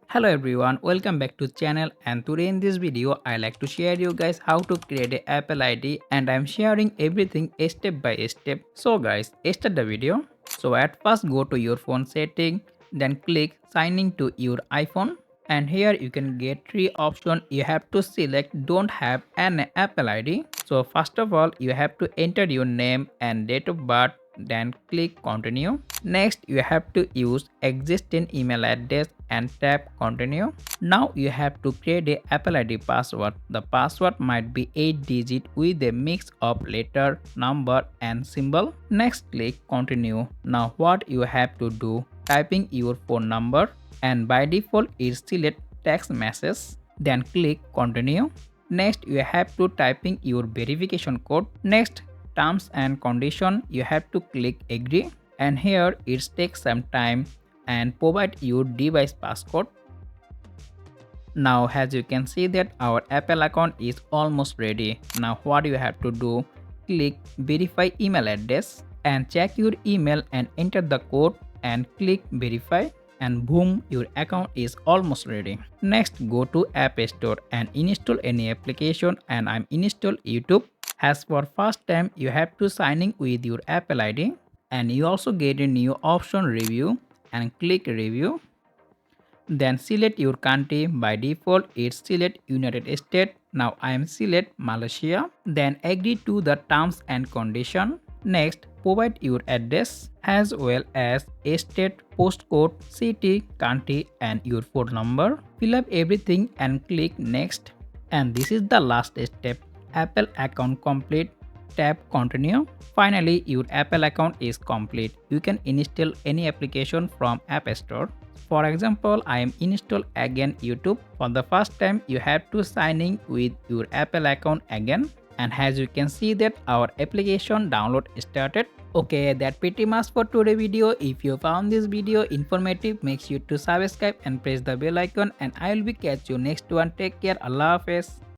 Hello everyone, welcome back to channel, and today in this video I like to share you guys how to create a Apple ID, and I'm sharing everything step by step. So guys, start the video. So at first go to your phone setting, then click sign in to your iPhone, and here you can get three options. You have to select don't have an Apple ID. So first of all you have to enter your name and date of birth, then click continue. Next you have to use existing email address and tap continue. Now you have to create a Apple ID password. The password might be 8 digit with a mix of letter, number and symbol. Next click continue. Now what you have to do, typing your phone number, and by default it select text message, then click continue. Next you have to typing your verification code. Next terms and condition, you have to click agree, and here it takes some time, and provide your device passcode. Now as you can see that our Apple account is almost ready. Now what you have to do, click verify email address and check your email and enter the code and click verify, and boom, your account is almost ready. Next go to App Store and install any application, and I'm install YouTube. As for first time you have to sign in with your Apple ID, and you also get a new option review, and click review. Then select your country. By default it's select United States. Now I am select Malaysia. Then agree to the terms and condition. Next provide your address as well as a state, postcode, city, country and your phone number. Fill up everything and click next. And this is the last step. Apple account complete. Tap continue. Finally your Apple account is complete. You can install any application from App Store. For example, I am install again YouTube. For the first time you have to sign in with your Apple account again, and as you can see that our application download started. Okay, that pretty much for today video. If you found this video informative, make sure to subscribe and press the bell icon, and I will be catch you next one. Take care. Allah Hafiz.